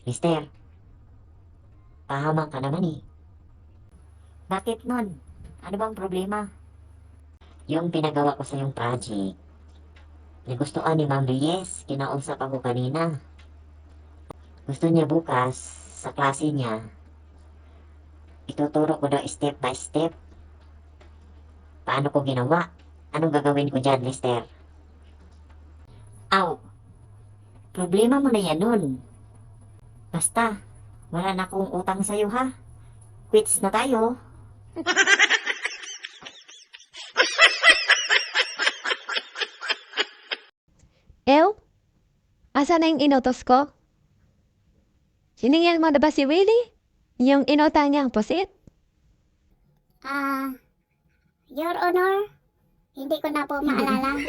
Mister, pahamak ka naman eh. Bakit nun? Ano bang problema? Yung pinagawa ko sa yung project, nagustuhan ni Ma'am Reyes, kinausap ako kanina. Gusto niya bukas, sa klase niya, ituturo ko daw step by step. Paano ko ginawa? Anong gagawin ko dyan, Mister? Aw, problema mo na yan nun. Basta, wala na akong utang sa'yo ha. Quits na tayo. Ew? Asa na yung inutos ko? Siningil mo na ba si Willie? Yung inutang niyang pusit? Your Honor, hindi ko na po maalala.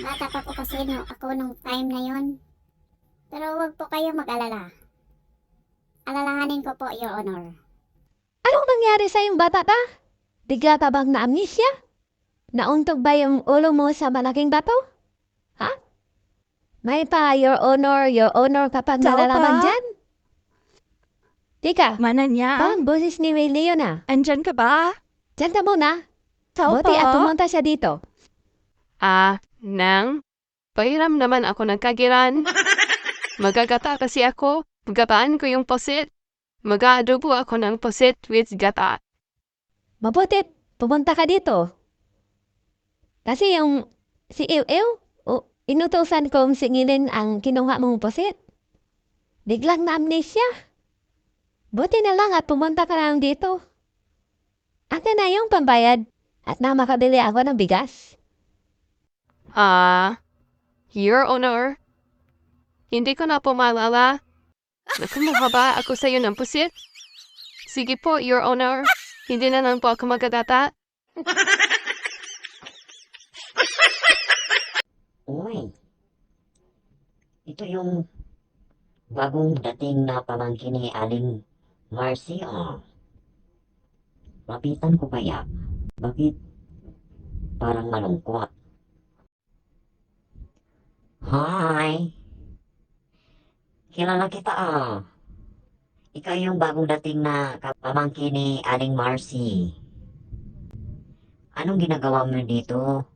Bata pa po kasi ako nung time na yon. Pero wag po kayo mag-alala. Alalahanin ko po, Your Honor. Anong nangyari sa yung bata ta? Bigla ka bang na-amnesia? Nauntog ba yung ulo mo sa malaking bato? Ha? May pa, Your Honor kapag Tao nalalaman pa? dyan. Tika, Mana niya? parang boses ni Willie yun ah. Andyan ka ba? Diyan ka muna. Tao Buti at pa? pumunta siya dito. Nang? Pahiram naman ako ng kagiran. Magagata kasi ako. Magataan ko yung posit. Mag-aadobo ako ng posit with gata. Mabuti, pumunta ka dito. Kasi yung si Ew, inutusan kong singilin ang kinuha mong pusit. Biglang na-amnesia. Buti na lang at pumunta ka lang dito. Akin na yung pambayad at na makabili ako ng bigas. Your Honor. Hindi ko na po maalala. Nakumuha ba ako sa iyo ng pusit? Sige po, Your Honor. Hindi na lang po ako magagata. Uy, ito yung bagong dating na pamangkin ni Aling Marcy, oh. Lapitan ko kaya? Bakit parang malungkot? Hi! Kilala kita ah. Ikaw yung bagong dating na pamangkin ni Aling Marcy. Anong ginagawa mo dito?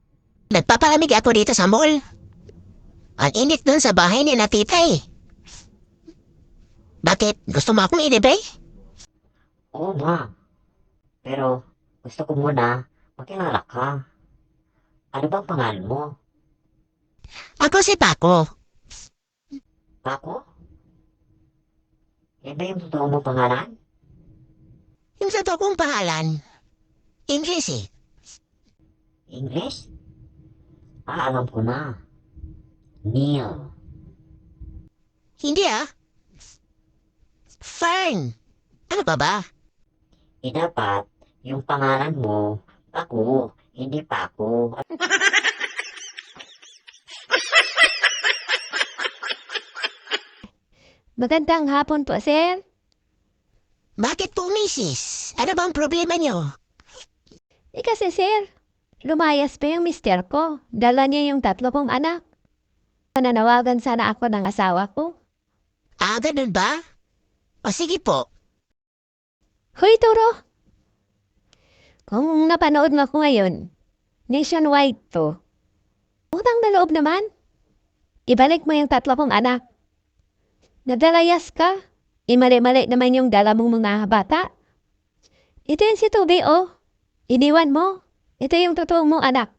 Nagpapalamig ako dito sa mall. Ang init dun sa bahay ni na tita eh. Bakit? Gusto mo akong ilibay? Oo nga. Pero gusto ko muna makilala ka. Ano bang pangalan mo? Ako si Paco. Paco? Yan ba yung totoo mong pangalan? Yung sa kong pangalan. English eh. English? Alam ko na. Neil. Hindi ah. Fern. Ano ba ba? Dapat yung pangalan mo, Paco, hindi Paco. Magandang hapon po, sir. Bakit po, misis? Ano bang problema niyo? Kasi, sir, lumayas pa yung mister ko. Dala niya yung 3 kong anak. Nananawagan sana ako ng asawa ko. Ganun ba? O sige po. Hoy, Turo! Kung napanood mo ako ngayon, nationwide to. Utang na loob naman. Ibalik mo yung 3 kong anak. Nadalayas ka. Imali-mali naman yung dala mong mga bata. Ito yung si Toby, oh. Iniwan mo. Ito yung totoong mong anak.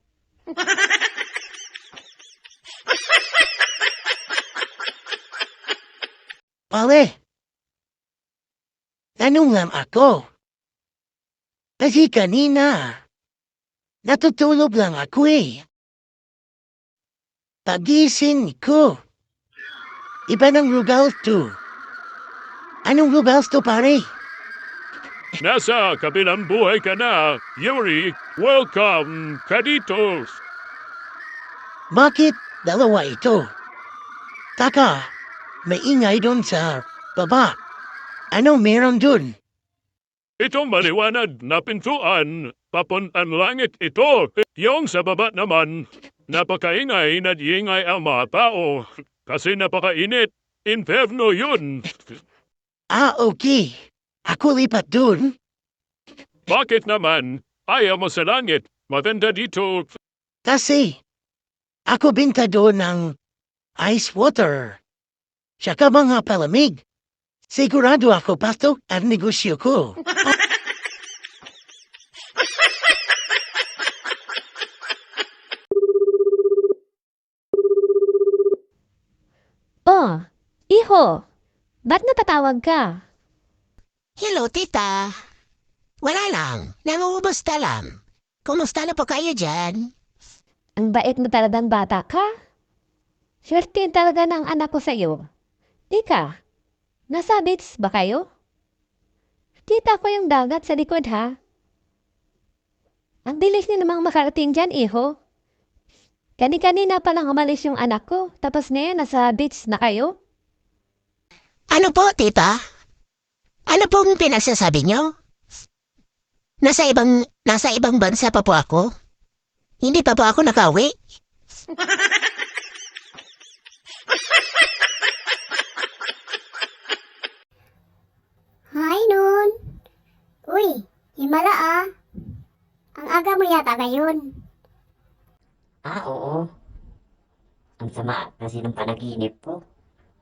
Pare. Tanungan ako. Kasi kanina, natutulog lang ako eh. Pagising ko. Iba ng Rubels to. Anong Rubels to, pare? Nasa kabilang buhay ka na, Yuri. Welcome ka dito. Bakit dalawa ito? Taka, may ingay doon sa baba. Anong meron doon? Itong maliwanag na pintuan, papuntang langit ito. Yung sa baba naman, napakaingay na diingay ang mga tao kasi napakainit. inferno yun. Okay. Ako lipat dun. Bakit naman? Ayaw mo sa langit. Maganda dito. Kasi ako binta doon ng ice water. Tsaka mga palamig. Sigurado ako pasok at negosyo ko. Oh, iho, ba't natatawag ka? Hello, tita. Wala lang. Namumubasta lang. Kumusta na po kayo dyan? Ang bait mo talagang bata ka. Swerte talaga ng anak ko sa'yo. Ika, nasa beach ba kayo? Kita ko yung dagat sa likod ha. Ang bilis niyo namang makarating dyan, iho. Kani-kanina pa lang umalis yung anak ko, tapos ngayon nasa beach na kayo? Ano po, tita? Ano pong pinagsasabi nyo? Nasa ibang bansa pa po ako? Hindi pa po ako nakauwi? Hi, Nun. Uy, himala ah. Ang aga mo yata ngayon. Oo. Ang sama kasi ng panaginip ko.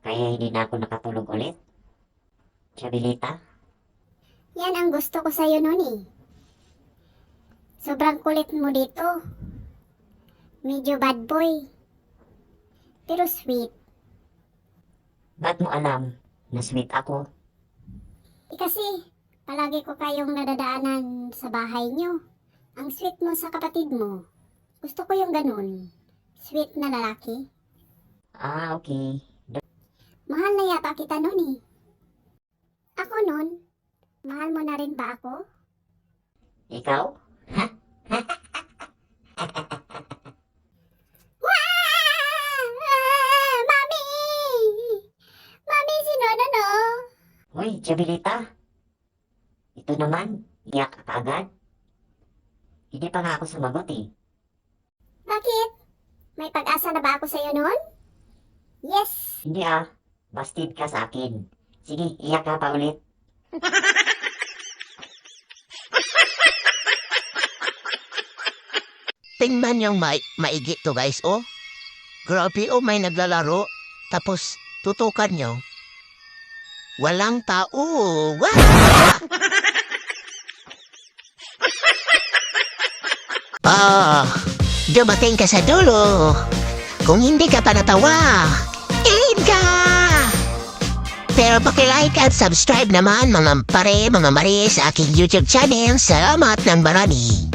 Kaya hindi na ako nakatulog ulit. Chabelita, Yan ang gusto ko sa'yo nun eh. Sobrang kulit mo dito. Medyo bad boy. Pero sweet. ba't mo alam na sweet ako? Kasi palagi ko kayong nadadaanan sa bahay nyo. Ang sweet mo sa kapatid mo. Gusto ko yung ganun. Sweet na lalaki. Okay. Mahal na yata kita nun eh. Ako nun, mahal mo na rin ba ako? Ikaw? Mami! Mami, sino no? Uy, Chabelita. Ito naman, iyak ka agad. Hindi pa nga ako sumagot eh. Bakit? May pag-asa na ba ako sa'yo nun? Yes! Hindi busted ka sa akin. Sige, iyak ka pa ulit. Tingnan yung maigi to guys, oh. Grabe, oh, may naglalaro. Tapos, tutukan nyo. Walang tao. Wah! Dumating ka sa dulo. Kung hindi ka pa natawa, end ka! Pero paki-like at subscribe naman mga pare, mga mari sa aking YouTube channel. Salamat ng marami.